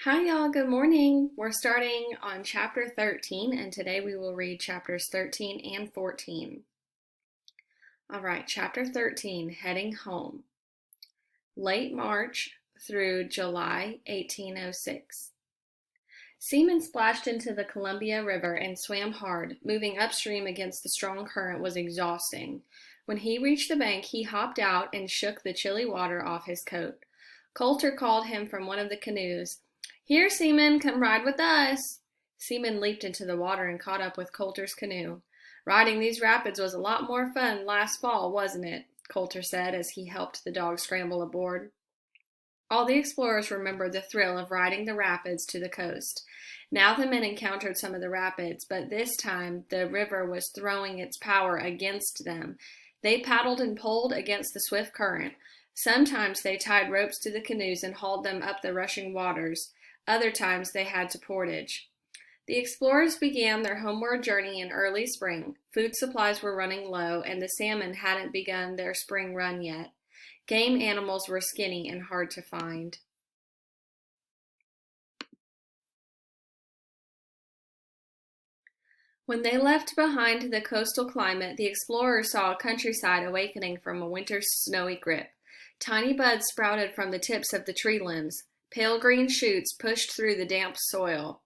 Hi, y'all. Good morning. We're starting on chapter 13, and today we will read chapters 13 and 14. All right, chapter 13, Heading Home. Late March through July 1806. Seaman splashed into the Columbia River and swam hard. Moving upstream against the strong current was exhausting. When he reached the bank, he hopped out and shook the chilly water off his coat. Coulter called him from one of the canoes. "Here, Seaman, come ride with us." Seaman leaped into the water and caught up with Coulter's canoe. "Riding these rapids was a lot more fun last fall, wasn't it?" Coulter said as he helped the dog scramble aboard. All the explorers remembered the thrill of riding the rapids to the coast. Now the men encountered some of the rapids, but this time the river was throwing its power against them. They paddled and pulled against the swift current. Sometimes they tied ropes to the canoes and hauled them up the rushing waters. Other times they had to portage. The explorers began their homeward journey in early spring. Food supplies were running low, and the salmon hadn't begun their spring run yet. Game animals were skinny and hard to find. When they left behind the coastal climate, the explorers saw a countryside awakening from a winter's snowy grip. Tiny buds sprouted from the tips of the tree limbs. Pale green shoots pushed through the damp soil.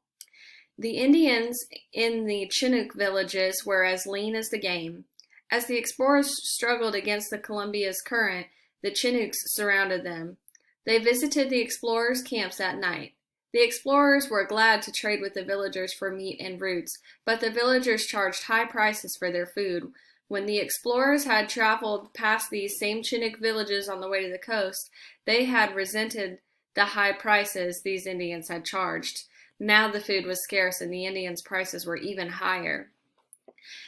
The Indians in the Chinook villages were as lean as the game. As the explorers struggled against the Columbia's current, the Chinooks surrounded them. They visited the explorers' camps at night. The explorers were glad to trade with the villagers for meat and roots, but the villagers charged high prices for their food. When the explorers had traveled past these same Chinook villages on the way to the coast, they had resented the high prices these Indians had charged. Now the food was scarce and the Indians' prices were even higher.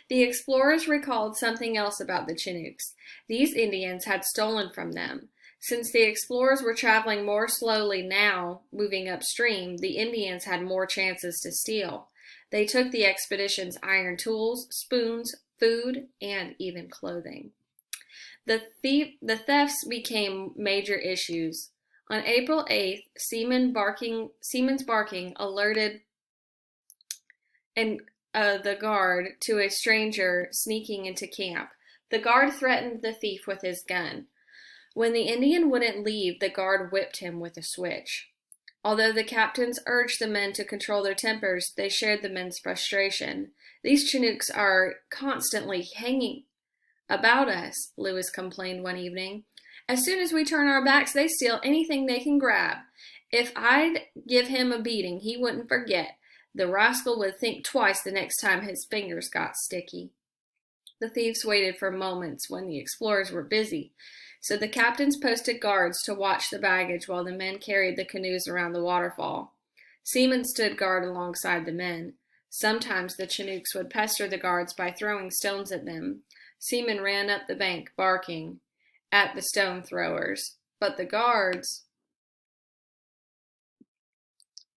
The explorers recalled something else about the Chinooks. These Indians had stolen from them. Since the explorers were traveling more slowly now, moving upstream, the Indians had more chances to steal. They took the expedition's iron tools, spoons, food, and even clothing. The thefts became major issues. On April 8th, Seaman's barking alerted the guard to a stranger sneaking into camp. The guard threatened the thief with his gun. When the Indian wouldn't leave, the guard whipped him with a switch. Although the captains urged the men to control their tempers, they shared the men's frustration. "These Chinooks are constantly hanging about us," Lewis complained one evening. "As soon as we turn our backs, they steal anything they can grab. If I'd give him a beating, he wouldn't forget. The rascal would think twice the next time his fingers got sticky." The thieves waited for moments when the explorers were busy, so the captains posted guards to watch the baggage while the men carried the canoes around the waterfall. Seaman stood guard alongside the men. Sometimes the Chinooks would pester the guards by throwing stones at them. Seaman ran up the bank, barking at the stone throwers, but the guards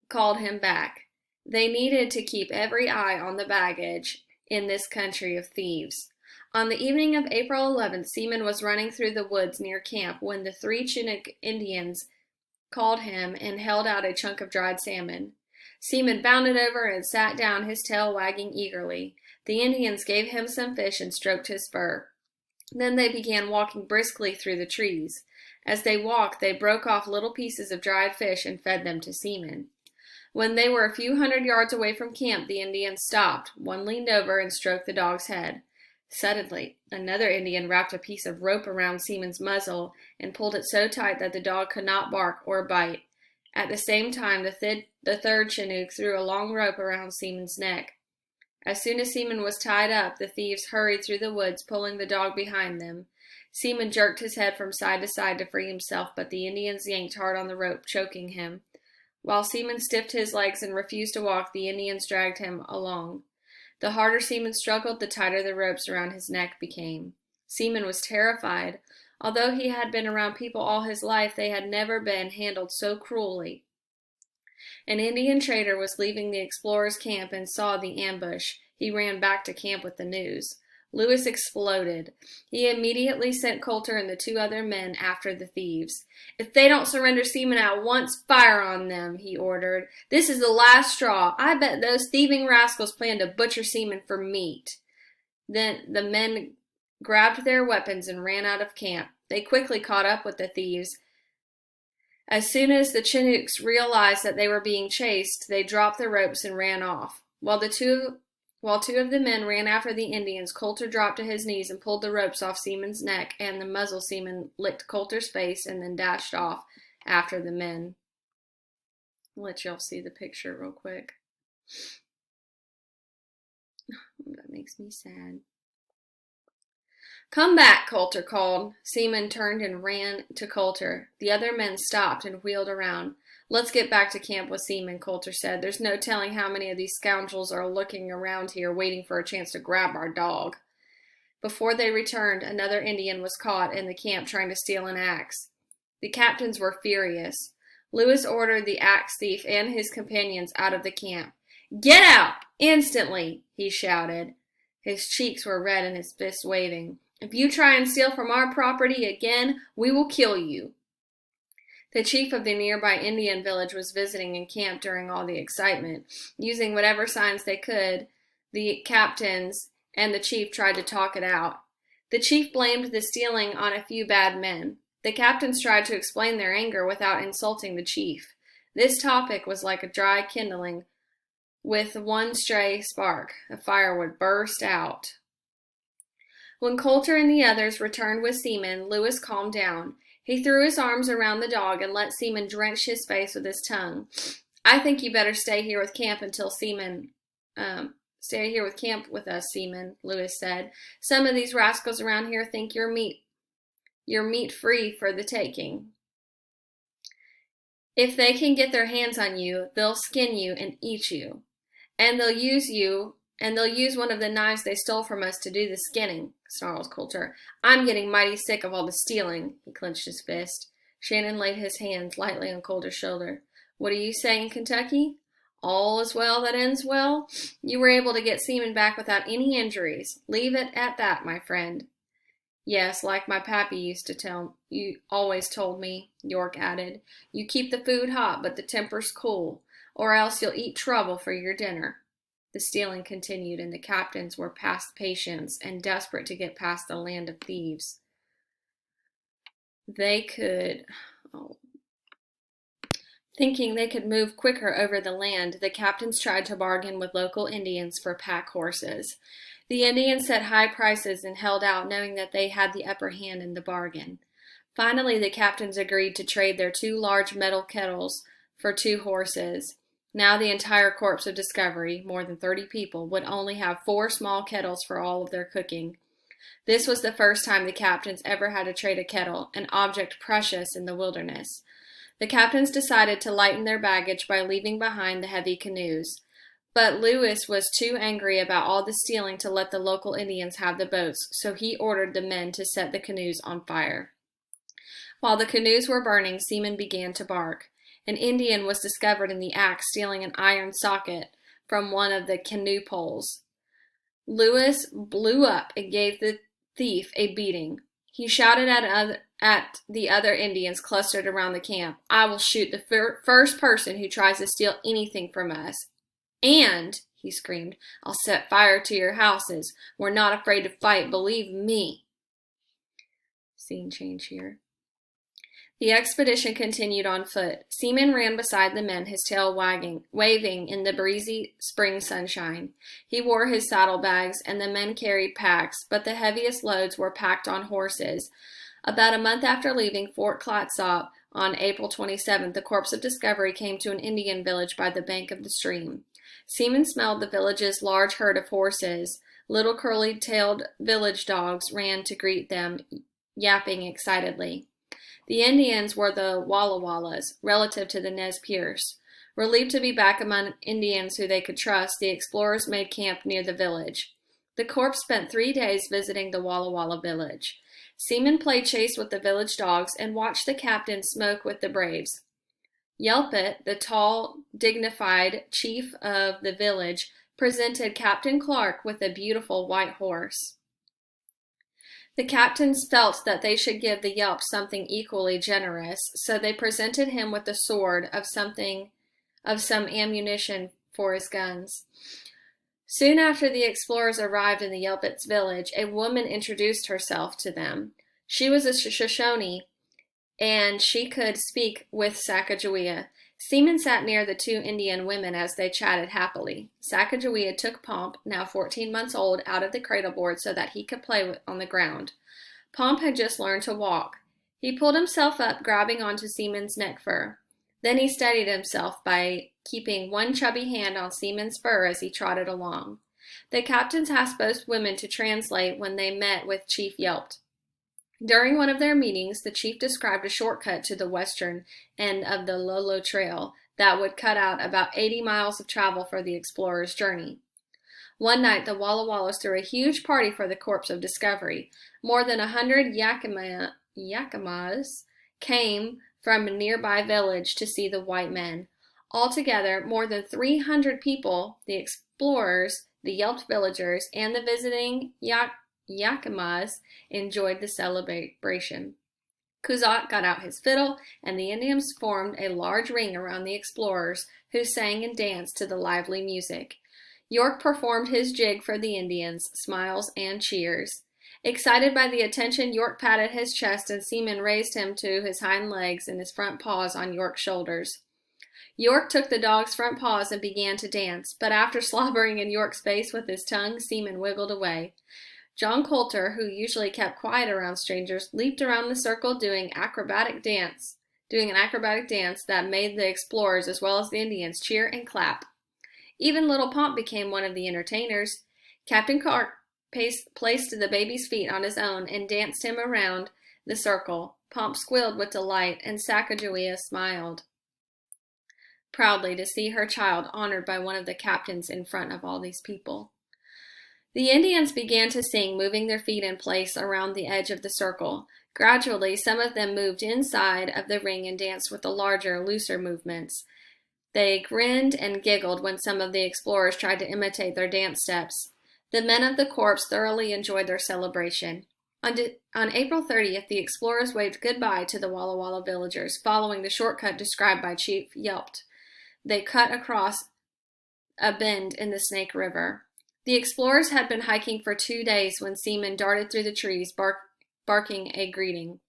called him back. They needed to keep every eye on the baggage in this country of thieves. On the evening of April 11th, Seaman was running through the woods near camp when the three Chinook Indians called him and held out a chunk of dried salmon. Seaman bounded over and sat down, his tail wagging eagerly. The Indians gave him some fish and stroked his fur. Then they began walking briskly through the trees. As they walked, they broke off little pieces of dried fish and fed them to Seaman. When they were a few hundred yards away from camp, the Indians stopped. One leaned over and stroked the dog's head. Suddenly, another Indian wrapped a piece of rope around Seaman's muzzle and pulled it so tight that the dog could not bark or bite. At the same time, the third Chinook threw a long rope around Seaman's neck. As soon as Seaman was tied up, the thieves hurried through the woods, pulling the dog behind them. Seaman jerked his head from side to side to free himself, but the Indians yanked hard on the rope, choking him. While Seaman stiffed his legs and refused to walk, the Indians dragged him along. The harder Seaman struggled, the tighter the ropes around his neck became. Seaman was terrified. Although he had been around people all his life, they had never been handled so cruelly. An Indian trader was leaving the explorers' camp and saw the ambush. He ran back to camp with the news. Lewis exploded. He immediately sent Coulter and the 2 other men after the thieves. "If they don't surrender Seaman at once, fire on them," he ordered. "This is the last straw. I bet those thieving rascals plan to butcher Seaman for meat." Then the men grabbed their weapons and ran out of camp. They quickly caught up with the thieves. As soon as the Chinooks realized that they were being chased, they dropped the ropes and ran off. While two of the men ran after the Indians, Coulter dropped to his knees and pulled the ropes off Seaman's neck, and the muzzle Seaman licked Coulter's face and then dashed off after the men. I'll let y'all see the picture real quick. That makes me sad. "Come back," Coulter called. Seaman turned and ran to Coulter. The other men stopped and wheeled around. "Let's get back to camp with Seaman," Coulter said. "There's no telling how many of these scoundrels are looking around here waiting for a chance to grab our dog." Before they returned, another Indian was caught in the camp trying to steal an axe. The captains were furious. Lewis ordered the axe thief and his companions out of the camp. "Get out! Instantly!" he shouted. His cheeks were red and his fists waving. "If you try and steal from our property again, we will kill you." The chief of the nearby Indian village was visiting in camp during all the excitement. Using whatever signs they could, the captains and the chief tried to talk it out. The chief blamed the stealing on a few bad men. The captains tried to explain their anger without insulting the chief. This topic was like a dry kindling. With one stray spark, a fire would burst out. When Coulter and the others returned with Seaman, Lewis calmed down. He threw his arms around the dog and let Seaman drench his face with his tongue. "I think you better stay here with camp until stay here with camp with us, Seaman," Lewis said. "Some of these rascals around here think you're meat free for the taking. If they can get their hands on you, they'll skin you and eat you. And they'll use one of the knives they stole from us to do the skinning," snarled Coulter. "I'm getting mighty sick of all the stealing." He clenched his fist. Shannon laid his hand lightly on Coulter's shoulder. "What are you saying, Kentucky? All is well that ends well? You were able to get Seaman back without any injuries. Leave it at that, my friend." "Yes, like my pappy used to tell you, always told me," York added. "You keep the food hot, but the temper's cool, or else you'll eat trouble for your dinner." The stealing continued, and the captains were past patience and desperate to get past the land of thieves. Thinking they could move quicker over the land, the captains tried to bargain with local Indians for pack horses. The Indians set high prices and held out, knowing that they had the upper hand in the bargain. Finally, the captains agreed to trade their 2 large metal kettles for 2 horses. Now the entire Corps of Discovery, more than 30 people, would only have 4 small kettles for all of their cooking. This was the first time the captains ever had to trade a kettle, an object precious in the wilderness. The captains decided to lighten their baggage by leaving behind the heavy canoes. But Lewis was too angry about all the stealing to let the local Indians have the boats, so he ordered the men to set the canoes on fire. While the canoes were burning, Seaman began to bark. An Indian was discovered in the act stealing an iron socket from one of the canoe poles. Lewis blew up and gave the thief a beating. He shouted at the other Indians clustered around the camp, "I will shoot the first person who tries to steal anything from us. And," he screamed, "I'll set fire to your houses. We're not afraid to fight, believe me." Scene change here. The expedition continued on foot. Seaman ran beside the men, his tail waving in the breezy spring sunshine. He wore his saddlebags, and the men carried packs, but the heaviest loads were packed on horses. About a month after leaving Fort Clatsop on April 27th, the Corps of Discovery came to an Indian village by the bank of the stream. Seaman smelled the village's large herd of horses. Little curly-tailed village dogs ran to greet them, yapping excitedly. The Indians were the Walla Wallas, relative to the Nez Perce. Relieved to be back among Indians who they could trust, the explorers made camp near the village. The Corps spent 3 days visiting the Walla Walla village. Seaman played chase with the village dogs and watched the captain smoke with the braves. Yelpit, the tall, dignified chief of the village, presented Captain Clark with a beautiful white horse. The captains felt that they should give the Yelp something equally generous, so they presented him with the sword of some ammunition for his guns. Soon after the explorers arrived in the Yelpits village, a woman introduced herself to them. She was a Shoshone, and she could speak with Sacagawea. Seaman sat near the two Indian women as they chatted happily. Sacagawea took Pomp, now 14 months old, out of the cradle board so that he could play on the ground. Pomp had just learned to walk. He pulled himself up, grabbing onto Seaman's neck fur. Then he steadied himself by keeping one chubby hand on Seaman's fur as he trotted along. The captains asked both women to translate when they met with Chief Yelp. During one of their meetings, the chief described a shortcut to the western end of the Lolo Trail that would cut out about 80 miles of travel for the explorers' journey. One night, the Walla Wallas threw a huge party for the corpse of Discovery. More than 100 Yakimas came from a nearby village to see the white men. Altogether, more than 300 people, the explorers, the Yelp villagers, and the visiting Yakimas, enjoyed the celebration. Kuzak got out his fiddle, and the Indians formed a large ring around the explorers, who sang and danced to the lively music. York performed his jig for the Indians, smiles and cheers. Excited by the attention, York patted his chest, and Seaman raised him to his hind legs and his front paws on York's shoulders. York took the dog's front paws and began to dance, but after slobbering in York's face with his tongue, Seaman wiggled away. John Coulter, who usually kept quiet around strangers, leaped around the circle doing an acrobatic dance that made the explorers as well as the Indians cheer and clap. Even little Pomp became one of the entertainers. Captain Clark placed the baby's feet on his own and danced him around the circle. Pomp squealed with delight, and Sacagawea smiled proudly to see her child honored by one of the captains in front of all these people. The Indians began to sing, moving their feet in place around the edge of the circle. Gradually, some of them moved inside of the ring and danced with the larger, looser movements. They grinned and giggled when some of the explorers tried to imitate their dance steps. The men of the corps thoroughly enjoyed their celebration. On April 30th, the explorers waved goodbye to the Walla Walla villagers, following the shortcut described by Chief Yelp. They cut across a bend in the Snake River. The explorers had been hiking for 2 days when Seaman darted through the trees, barking a greeting.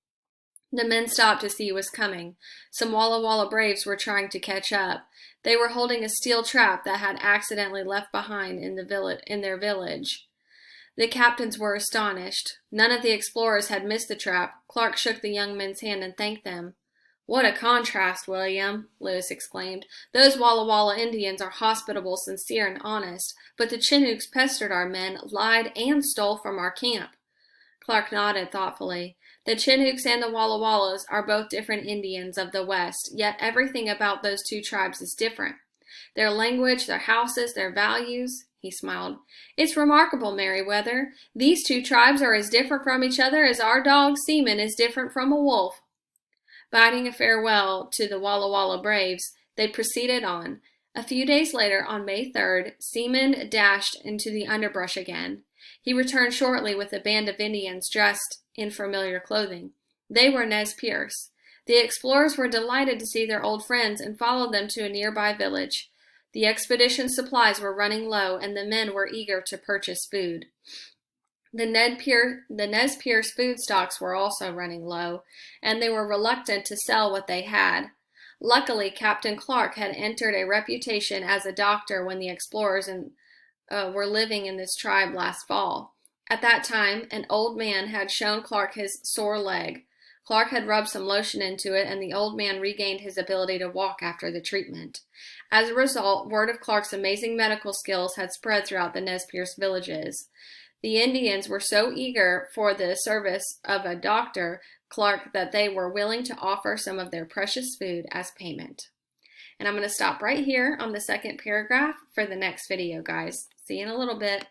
The men stopped to see who was coming. Some Walla Walla braves were trying to catch up. They were holding a steel trap that had accidentally left behind in their village. The captains were astonished. None of the explorers had missed the trap. Clark shook the young men's hand and thanked them. "What a contrast, William," Lewis exclaimed. "Those Walla Walla Indians are hospitable, sincere, and honest, but the Chinooks pestered our men, lied, and stole from our camp." Clark nodded thoughtfully. The Chinooks and the Walla Wallas are both different Indians of the West, yet everything about those two tribes is different. Their language, their houses, their values. He smiled. "It's remarkable, Meriwether. These two tribes are as different from each other as our dog Seaman is different from a wolf." Bidding a farewell to the Walla Walla braves, they proceeded on. A few days later, on May 3rd, Seaman dashed into the underbrush again. He returned shortly with a band of Indians dressed in familiar clothing. They were Nez Perce. The explorers were delighted to see their old friends and followed them to a nearby village. The expedition's supplies were running low, and the men were eager to purchase food. The Nez Perce food stocks were also running low, and they were reluctant to sell what they had. Luckily, Captain Clark had entered a reputation as a doctor when the explorers were living in this tribe last fall. At that time, an old man had shown Clark his sore leg. Clark had rubbed some lotion into it, and the old man regained his ability to walk after the treatment. As a result, word of Clark's amazing medical skills had spread throughout the Nez Perce villages. The Indians were so eager for the service of a doctor, Clark, that they were willing to offer some of their precious food as payment. And I'm going to stop right here on the second paragraph for the next video, guys. See you in a little bit.